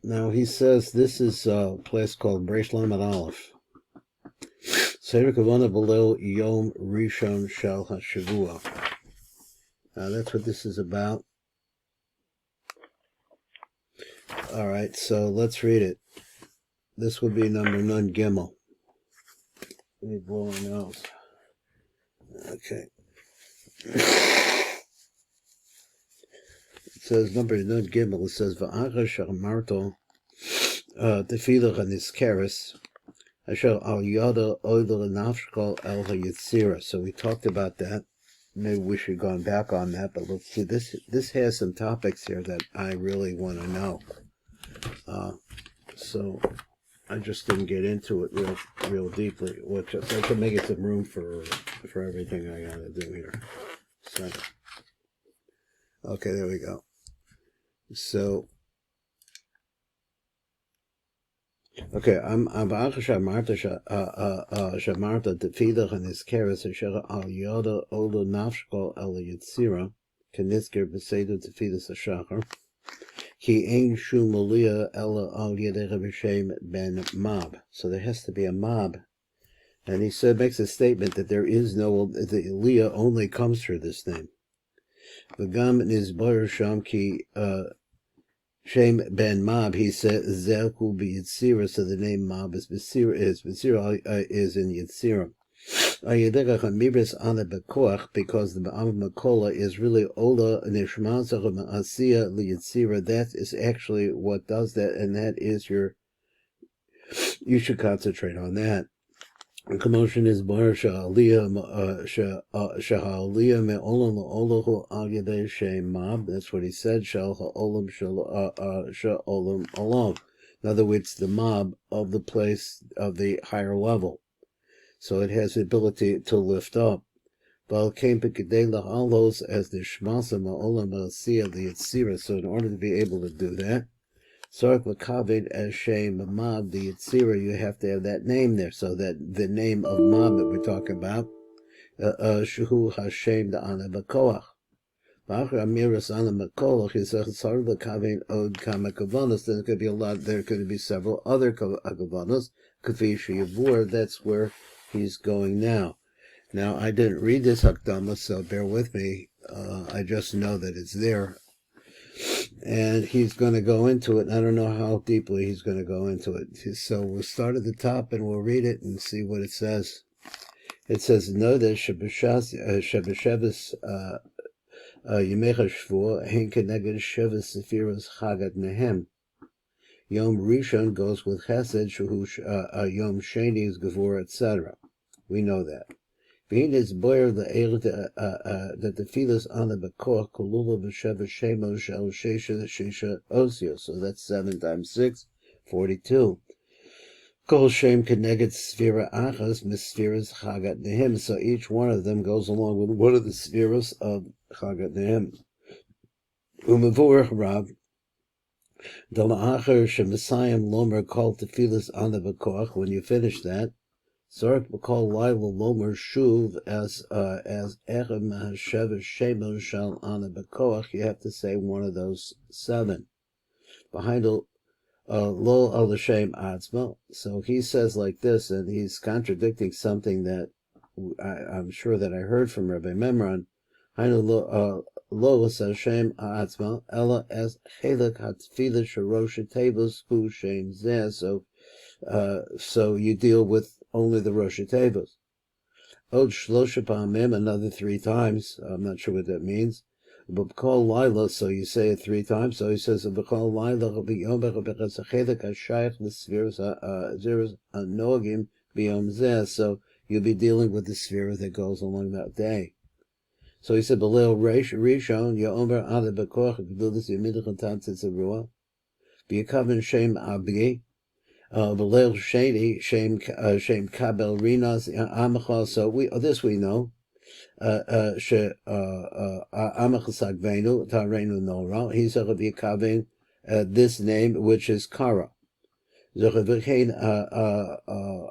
Now he says this is a place called Breish Lamed Aleph. Seder Kavana Below Yom Rishon Shel HaShavua. That's what this is about. All right, so let's read it. This would be number Nun Gimel. Let me blow my nose. Okay. It says number Nun Gimel. It says Va'acha Shamarto Tefillah Haniskeres Asher Al Yada Oiler Nafshkal El HaYitzira. So we talked about that. Maybe we should go back on that, but let's see. This has some topics here that I really want to know. So I just didn't get into it real deeply, which I can make it some room for everything I gotta do here. So okay, there we go. So okay, I'm shamarta tefillah haniskeres asher al yoda ola nafshkol el yitzira kenisker b'seder tefillas hashachar ki ein shum aliyah ela al yedei b'shem ben Mab. So there has to be a Mab, and he makes a statement that there is no, the aliyah only comes through this name. V'gam nizbar sham ki Shem ben Mab, he said, Zerku be Yitzira, so the name Mab is B'sira, is in Yitzira. Ana Bakoach, because the Ana Bakoach is really Ola Nishmanzach Ma'asiya Yitzira. That is actually what does that, and that is you should concentrate on that. Commotion is bar sha'aliyah me'olam la'olahu al yadei shem Mab. That's what he said. Shal ha'olam sha'olam olam. In other words, the Mab of the place of the higher level. So it has the ability to lift up. Val came pekidei la'alos as the shmasa ma'olam ma'asiyah the yitzira. So in order to be able to do that, Sark Lakavid as Shem Mab, the Yitzira, you have to have that name there. So that the name of Mab that we're talking about, Shuhu Hashem the Ana Bakoach. V'achar Amiras Ana Bakoach, he says, Sark Lakavid Od Kama Hakavanot. There could be several other Hakavanot. Kafi Shiur, that's where he's going now. Now, I didn't read this Hakdama, so bear with me. I just know that it's there. And he's going to go into it. I don't know how deeply he's going to go into it. So we'll start at the top and we'll read it and see what it says. It says, Noda Shebesheves Yemecha Shvur Hein Keneged Sheves Sefiros Chagat Nehem. Yom Rishon goes with Chesed, Shuhu Yom Sheni is Gevur, etc. We know that. Being is boyer the that the tefillas Ana Bakoach kolula b'sheva shemos shel shisha osio. So that's 7 times 6, 42. Kol shem keneged sfira achas misfiras chagat nehim. So each one of them goes along with one of the spheres of chagat nehim. Umavur Rab Dala'achar shemisayim lomer kol tefillas Ana Bakoach. When you finish that, Sark Bakal Laila Lomer Shuv as Echem Hashev Shemos Shal Ana Bakoach. You have to say one of those 7. Behind Lo Al Hashem Atzma. So he says like this, and he's contradicting something that I'm sure that I heard from Rabbi Memran. Lo Hashem Atzma Ella as Chelek Hatfila Sharosh Tevos Hu Shem Zeh. So you deal with only the Rosh Tevos. Od Shlosha Pa'amim, another 3 times. I'm not sure what that means. But B'kol Laila, so you say it 3 times. So he says, B'kol Laila B'yom B'chas Hachelek HaShayach L'Sfiras HaNogim B'yom Zeh. So you'll be dealing with the sphere that goes along that day. So he said, B'leil Rishon Yomer Ana Bakoach G'dulis Yemidach Atan Tzitzaruah B'yakaven Shem Abgi B'leil Sheni Shem Kabel Rinas Amacha. So this we know. She Amacha Sagvenu Tarenu Nora. He's a B'yakaven this name which is Kara. Zochavekein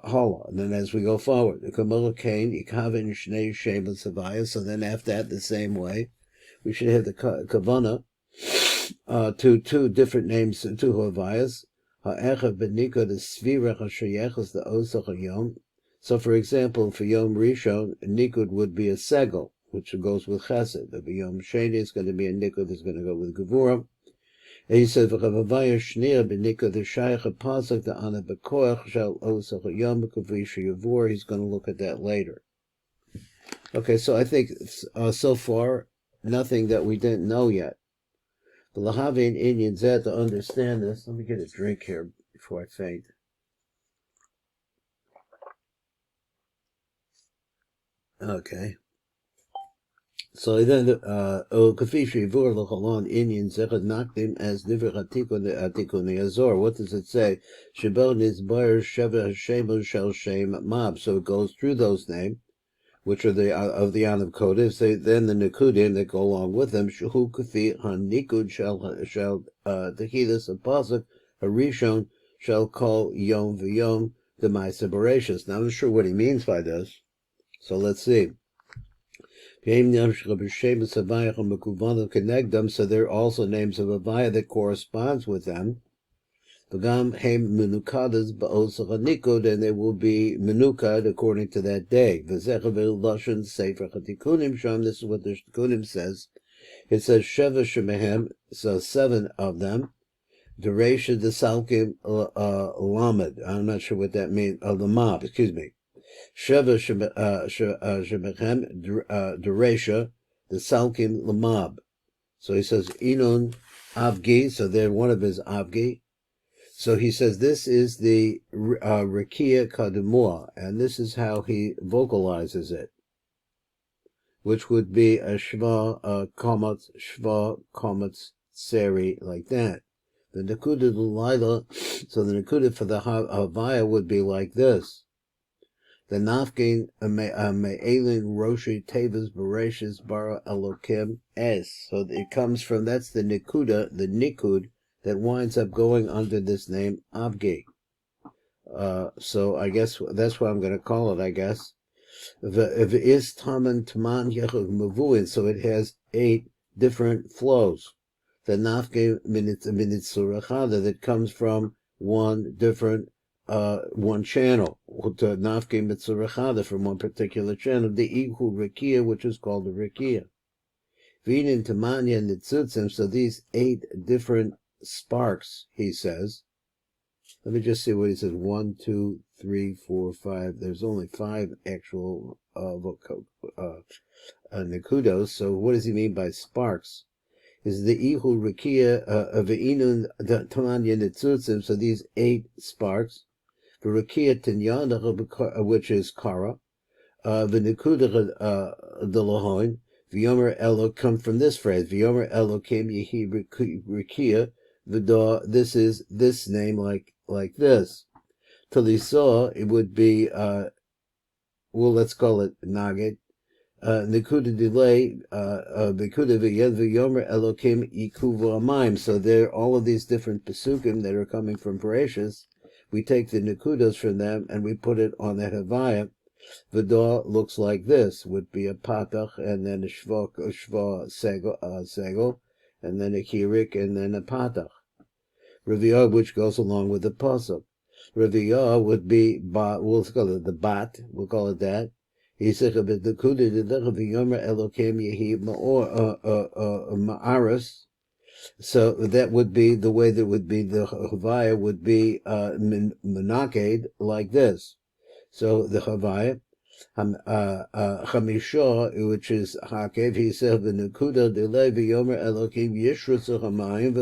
Hala. And then as we go forward, the Kamala Kain Yikaven Shnei Shem Savaya. So then after that, the same way, we should have the Kavana to two different names, two Havayas. Ha'echa b'nikod esvirach ha'shayechas the osach hayom. So, for example, for Yom Rishon, Nikud would be a segel, which goes with Chesed. But Yom Sheni is going to be a Nikud that's going to go with Gevurah. And he said, "V'chavavaya shneir b'nikud the shaykh pasuk the Ana Bakoach shel osach hayom k'vi sheyavur." He's going to look at that later. Okay, so I think so far nothing that we didn't know yet. The Lahavin Indian Zed to understand this. Let me get a drink here before I faint. Okay. So then, Kafi Shivur Lochalon Indian Zechad Nakdim as Diver Atikun Azor. What does it say? Shabel Nizbar Sheva Shemo Shel Shem Mab. So it goes through those names, which are the of the Anav Kodev. Then the Nikudim that go along with them. Shuhu Kafi Han Nikud Shel Techilas Apasuk Harishon shall call Yom V'Yom the Maisa Bereshis. Now I'm not sure what he means by this. So let's see. So there are also names of Avaya that corresponds with them. And they will be menukad according to that day. This is what the Shkunim says. It says Sheva Shemehem, so 7 of them. Duresha the Salkim Lamed. I'm not sure what that means. The mob, excuse me. Sheva Shemechem Duresha the Salkim Lamab. So he says Inun Avgi. So there one of his Avgi. So he says this is the Rekia Kadumua, and this is how he vocalizes it, which would be a Shva Komatz Seri, like that. The Nakuda Lulaila. So the Nakuda for the Havaya would be like this. The Nafkin Me'elin Roshi Tevas Bereshis Bara Elokim Es. So it comes from, that's the Nikuda, the Nikud, that winds up going under this name Avgi. So I guess that's what I'm going to call it, I guess. If it is Taman Taman Yechuk Mavuin, so it has 8 different flows. The Nafke Minitsurachada that comes from one different one channel, to Nafke Mitzurachada from one particular channel, the Ihu Rekia, which is called the Rekia. Vinin Tamanya Nitzutzim, so these 8 different sparks, he says. Let me just see what he says. 1, 2, 3, 4, 5. There's only 5 actual Nikudos. So what does he mean by sparks? Is the Ihu Rekia Ve'inun Tamanya Nitzutzim, so these 8 sparks. The Rekia Tinyana, which is Kara. The Nikuda Delahoin. V'yomer Elo come from this phrase. V'yomer Elo came Yehi Rekia. This is this name like this. Till he saw, it would be, well, let's call it Nagid. Nikuda delay, Nikuda v'yed v'yomer Elokim ikuvu amayim. So there are all of these different pesukim that are coming from Bereshis. We take the Nikudas from them and we put it on that Havaya. The door looks like this, would be a patach, and then a shva segel, and then a kirik, and then a patach. Reviyah, which goes along with the pasuk. Reviyah would be, we'll call it the bat, we'll call it that. He said, the kuda v'yomer elokim yehi ma'aris. So that would be the way that would be, the Havaya would be menaked like this. So the Havaya, Chamisha, which is Hakev, he said, "V'nekuda delay v'yomer Elokim yishrutzu hamayim."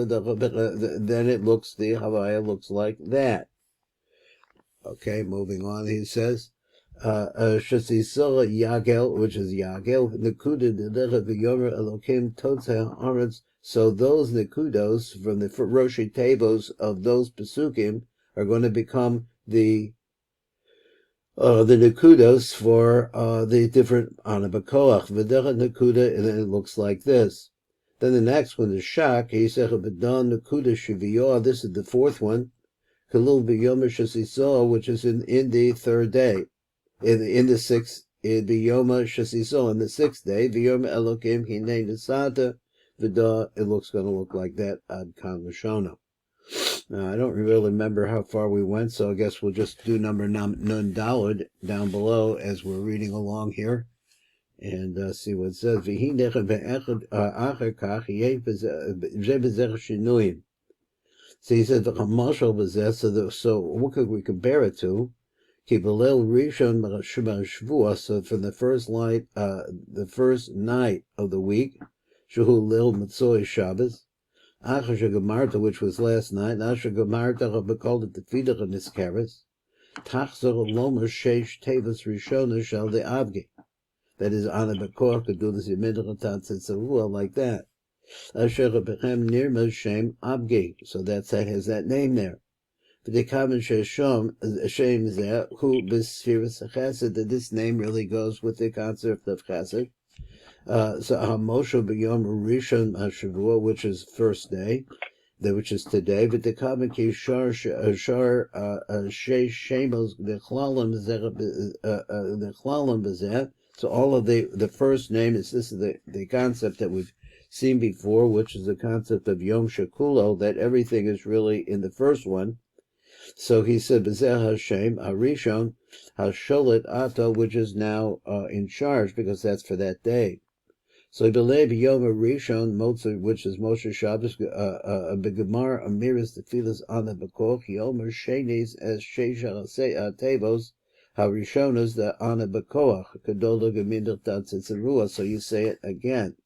Then it looks, the Havaya looks like that. Okay, moving on. He says, "Shesisah Yagel," which is Yagel, "Nekuda delay v'yomer Elokim totzeh haaretz." So those nekudos from the Roshi Tevos of those pesukim are going to become the nekudos for the different Ana Bakoach. V'dera nekuda, and then it looks like this. Then the next one is Shak. He said, "V'dan nekuda shiviyah." This is the 4th one. Kalul b'yomer shesisah, which is in the 3rd day. In the 6th, b'yomer shesisah, on the 6th day. V'yomer Elokim hinei nesata Vida, it looks going to look like that, Ad Kan Lashona. Now, I don't really remember how far we went, so I guess we'll just do number Nun Daled down below as we're reading along here, and see what it says. So he said, so what could we compare it to? So from the first night of the week, Shehu Lil Matzoi Shabbos, Gemarta, which was last night, Asher Gemarta called it the Fidach and Niskaris, Tachzor Lomer Sheish Tevas Rishona Shal de Avgi. That is Ana Bakoach could do this Yimidach Tatzitzaruah like that. Asher Bechem Nirma Shem Avgi. So that has that name there. V'dekaven Sheshom Shem Zeh Hu B'Sfiras Chesed. That this name really goes with the concept of Chesed. So Hamosho B'Yom Rishon HaShavua, which is first day, which is today. V'dekaven Ki Shaar Sheish Shemos Dechlalim B'Zeh. So all of the first name this is the concept that we've seen before, which is the concept of Yom Shekulo, that everything is really in the first one. So he said, B'zeh Hashem, Harishon, Hasholet Ato, which is now in charge, because that's for that day. So he believed Yom Rishon, which is Moshe Shabbos, Begemar Amiris, the Filas Ana Bakoach, Yom Shenis, as Sheish Tevos, Harishonas, the Ana Bakoach, Kadola Gemindach Tatzitzaruah. So you say it again.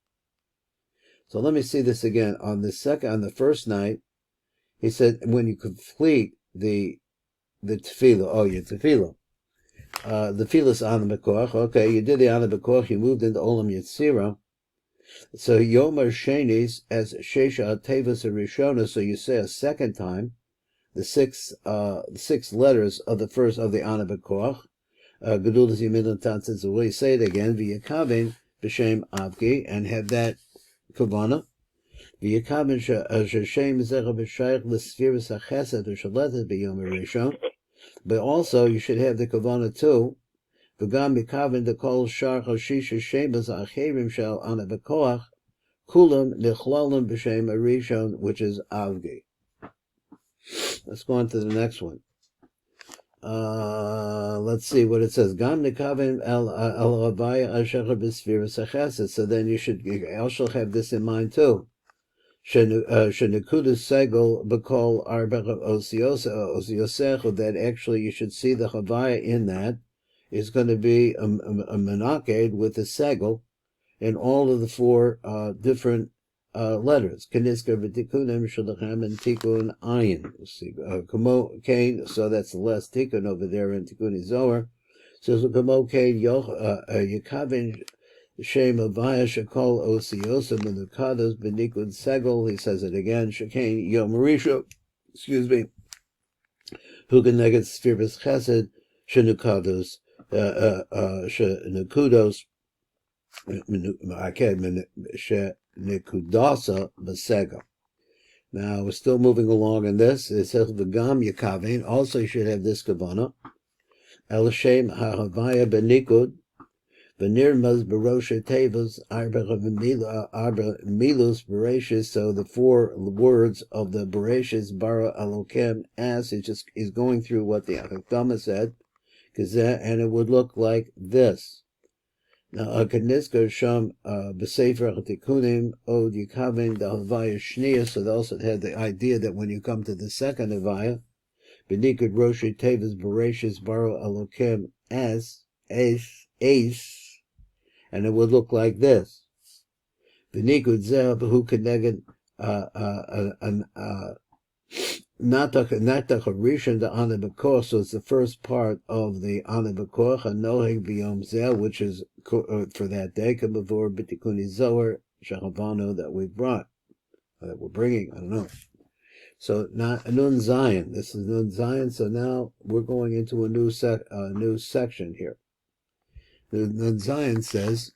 So let me see this again. On the first night, he said, when you complete the tefillah, your tefillah, the tefillah's Ana Bakoach. Okay, you did the Ana Bakoach, you moved into Olam Yetzirah. So Yomer Shenis as Shesha Tevas Rishona. So you say a second time the six letters of the first of the Ana Bakoach. Gedulas Yimidon Tatzitz. You say it again. V'yakavin b'shem Avgi, and have that kavana. V'yakavin sheshem zecha b'shayich l'sfiras hachesed v'shaletet b'yom rishon. But also you should have the kavana too. V'gam yikavin the kol shar choshisha shemas acherim shel Ana Bakoach kulam nechlalim b'shem rishon, which is Avgi. Let's go on to the next one. Let's see what it says. Gam nekavim el ravaya asher b'sfiras hachesed. So then you should also have this in mind too. Shenekudas segel b'kol arba osiosechu. That actually you should see the chavaya in that is going to be a menaked with the segel in all of the four different letters. Keniska v'tikunim shalachem and tikun ayin. Kamo kain. So that's the last tikun over there in tikuni zohar. So kamo kain yakavin shem avaya shakol osiosa menukados b'nikun segel. He says it again. Shekain yom risho. Excuse me. Who can negate sfiras chesed shenukados shenukudos. Nikudasa Basega. Now we're still moving along in this. It says the Gam Yakavein. Also you should have this kavana. El Shem HaHavaya Benikud. Venirmaz Barosha Tevas Arba Milus Bereshis. So the four words of the Bereshis Bara Elokem as is going through what the Hakavah said. And it would look like this. Now, Kaniska Sham B'Sefer Tikunim Od Yikavin the Havaya Shnia. So they also had the idea that when you come to the second Havaya, B'Nikud Roshi Tevas Bereshis Baro Elokim as Ace, and it would look like this. B'Nikud Zeh B'Hu Keneged not the Rishon the Ana Bakoach. So it's the first part of the Ana Bakoach, Anoheg B'Yom Zeh, which is for that day, Kabavor B'Tikuni Zohar Hakavanot that we brought, that we're bringing. I don't know. So not Nun Zion. This is Nun Zion. So now we're going into a new section here. The Nun Zion says,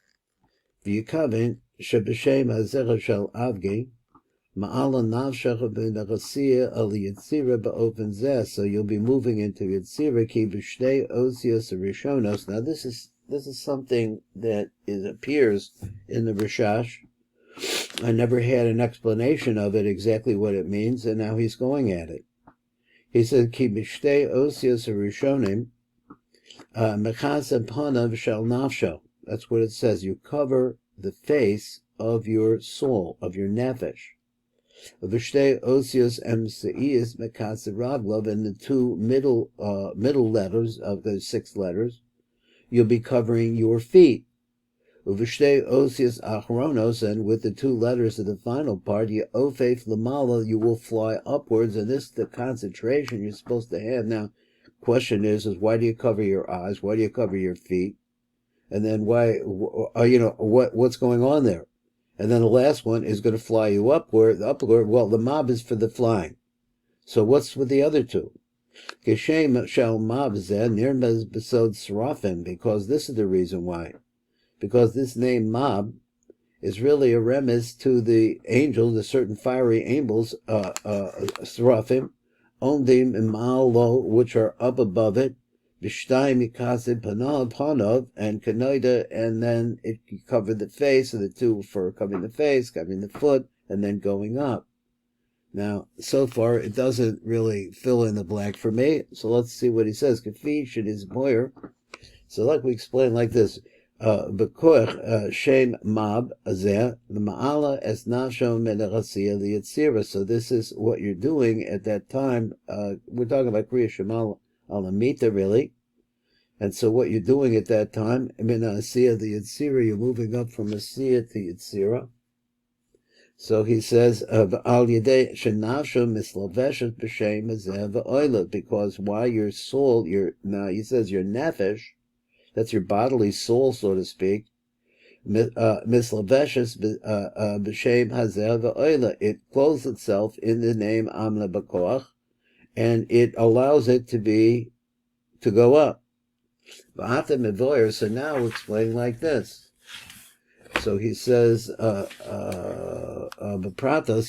V'Yikavin Sheb'Shem HaZecha Shel Avgi. So you'll be moving into Yetzirah ki b'shnei osios rishonos. Now this is something that appears in the Rishash, I never had an explanation of it, exactly what it means, and now he's going at it. He said, Ki b'shtei osios rishonim mechasa panav shel nafsho. That's what it says. You cover the face of your soul, of your nefesh. V'shtei osios emseis mechasa raglov, and the two middle letters of the 6 letters, you'll be covering your feet. Uv'shtei osios achronos, and with the 2 letters of the final part, ofef lamala, you will fly upwards, and this is the concentration you're supposed to have. Now, question is why do you cover your eyes? Why do you cover your feet? And then why, what's going on there? And then the last one is going to fly you upward. Well, the mob is for the flying. So what's with the other 2? Geshem shel mob zeh nirmez besod srafim, because this is the reason why. Because this name Mab is really a remiss to the angels, the certain fiery angels, Seraphim, Ondim Imalo, which are up above it, B'shtayim Yikasid Panov, and Kanoida, and then it covered the face, and the 2 for covering the face, covering the foot, and then going up. Now, so far, it doesn't really fill in the blank for me, so let's see what he says. Kafi should his boyer. So like we explained like this, Bakoach Shem Mab Azeh Ma'ala Es Nashom Menachasiya Liyitzira. So this is what you're doing at that time. We're talking about Kriya Shemal Alamita, really. And so what you're doing at that time, Menachasiya Liyitzira, you're moving up from Asiya to Yitzira. So he says, Al Yedei Shenashom Mislaveshet B'Shem Azeh V'Oilet, because while your soul, now he says your nefesh, that's your bodily soul, so to speak, mislaveshes b'shem hazeh v'oila. It clothes itself in the name Ana Bakoach, and it allows it to go up. So now we're explaining like this. So he says, B'pratos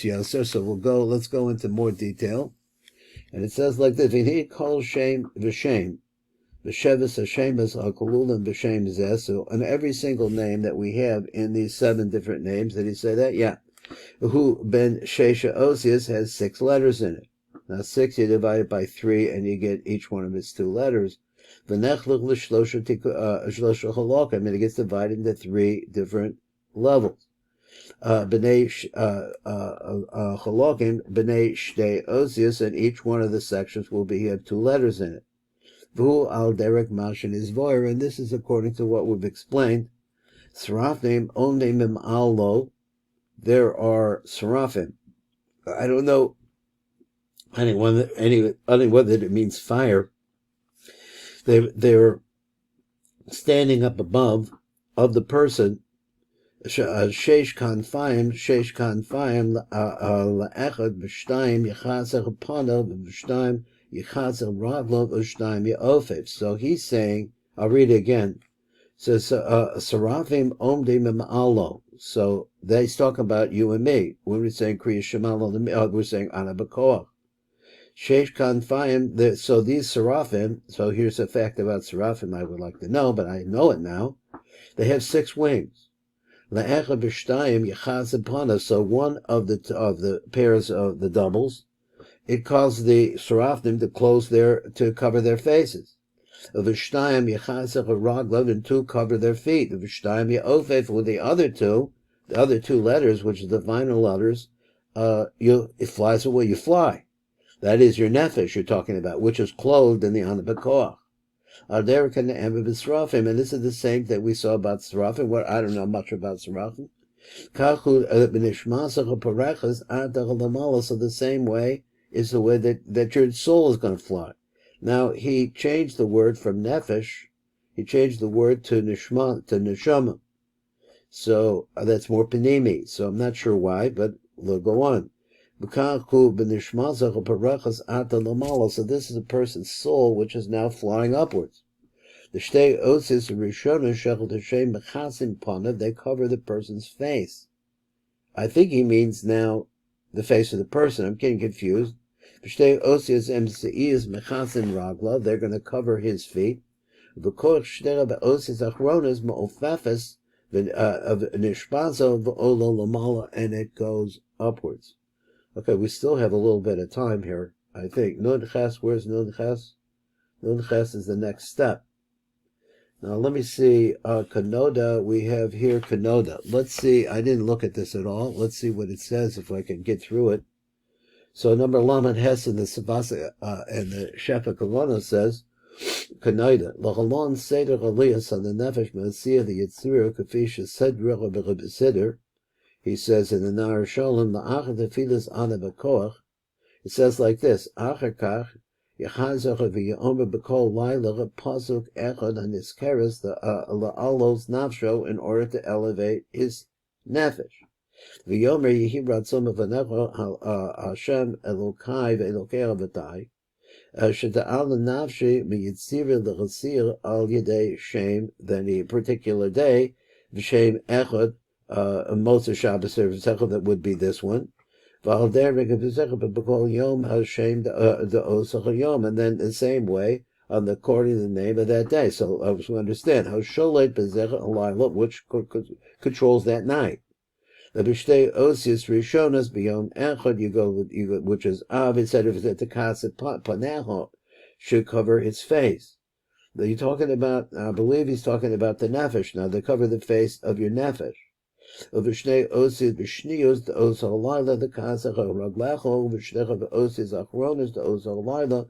yoser. So let's go into more detail. And it says like this, V'hi kol shem v'shem. B'shevis Hashemas HaKolulim B'Shem Zeh. So on every single name that we have in these 7 different names, did he say that? Yeah. Who ben Shesha Osius has 6 letters in it. Now 6 you divide it by 3 and you get each one of its 2 letters. V'nechluch l'shlosha halakim, and it gets divided into 3 different levels. B'nei halakim b'nei shtei Osius, and each one of the sections will have 2 letters in it. Vu al derek mashin is voyer, and this is according to what we've explained. Seraphim ondim im allo. There are seraphim. I don't know whether it means fire. They're standing up above of the person. Sheish kanfayim la'echad b'shtayim yachasach panav b'shtayim. So he's saying, I'll read it again. It says, Seraphim omdim ma'alo. So he's talking about you and me. When we're saying Kriya Shemal, we're saying Ana Bakoach. Sheish Kanfayim, so these Seraphim, so here's a fact about Seraphim I would like to know, but I know it now. They have 6 wings. La'echa b'shtayim yachaz panav. So one of the pairs of the doubles, it caused the seraphim to to cover their faces. V'shtayim yechasech raglav, and 2 cover their feet. V'shtayim ye'ofef, with the other 2 letters, which are the final letters, it flies away. You fly. That is your nefesh you're talking about, which is clothed in the Ana Bakoach. And this is the same that we saw about seraphim. I don't know much about seraphim. So the same way is the way that your soul is going to fly. Now, he changed the word from nefesh, he changed the word to neshama. So that's more panimi. So I'm not sure why, but we'll go on. So this is a person's soul which is now flying upwards. The shtei osis rishona shechel t'shem mechasim panav, they cover the person's face. I think he means now the face of the person. I'm getting confused. They're going to cover his feet. of nishpazo v'olo lamala, and it goes upwards. Okay, we still have a little bit of time here, I think. Nun ches, where's Nun ches? Nun ches is the next step. Now let me see, Kanoda, we have here Kanoda. Let's see, I didn't look at this at all. Let's see what it says, if I can get through it. So number Lamed Hes in the Savasa and the Shef Hakavanot says, Kanoda, L'chalon Seder Aliyas on the Nefesh Ma'asiyah the Yitzir Kafisha Sedra B'Sider. He says in the Nar Shalom, La'achar Tefilas Ana Bakoach. It says like this, Achar Kach, Yechazach v'yomer b'kol laila pasuk echad haniskeres la'alos nafsho in order to elevate his nefesh. V'yomer yehi ratzon v'vanecho Hashem Elokai v'Elokei Avatai sheda'al nafshi miyitzira l'chasir al yedei shem. Then a particular day v'shem echad Moshe Shabbos that would be this one. And then the same way, according to the name of that day. So I was understand how Sholet Bezecha Alayla, which controls that night. The Bishtei Osius Rishonas Beyond Echad, you go, which is Av, it said if it's the Kaset Paneho, should cover his face. You're talking about, I believe he's talking about the Nefesh now, to cover the face of your Nefesh. V'shnei osid v'shnius the os halayla the kasach raglecho v'shnecha v'osid achronis the os halayla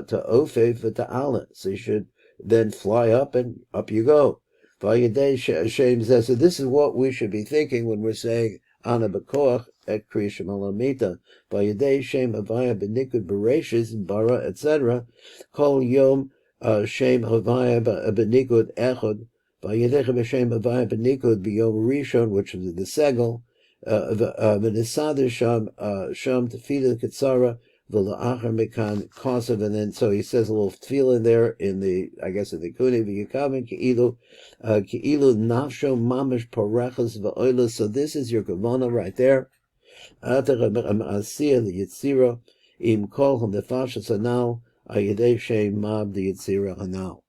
to ofev v'ta'ala. So you should then fly up and up you go. V'yadei Hashem says, so this is what we should be thinking when we're saying Ana Bakoach et Kriyas Malamita. V'yadei Shem Havaya b'nikud b'reishis bara etc. Kol yom Shem Havaya b'nikud echad. Vayidech b'shem b'vayim b'nikud b'yom rishon, which is the segel, v'nesader sham tefila ketzara v'la'achar mekan kosav, and then so he says a little tefillah in there in the, I guess in the kuni v'yikaven ke'ilu nafsho mamish parechas v'oila. So this is your kavana right there. Ater ma'asiyah the yitzira im kol ha'nefashas hanal ayidei shem mab the yitzira hanal.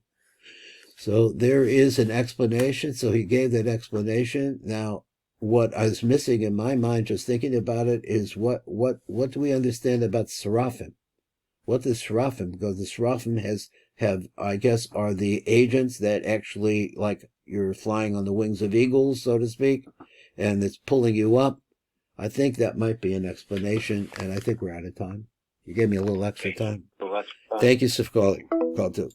So there is an explanation. So he gave that explanation. Now, what I was missing in my mind, just thinking about it, is what do we understand about Seraphim? What is Seraphim? Because the Seraphim have, I guess, are the agents that actually, like you're flying on the wings of eagles, so to speak, and it's pulling you up. I think that might be an explanation, and I think we're out of time. You gave me a little extra time. Thank you, Sif calling. Call too.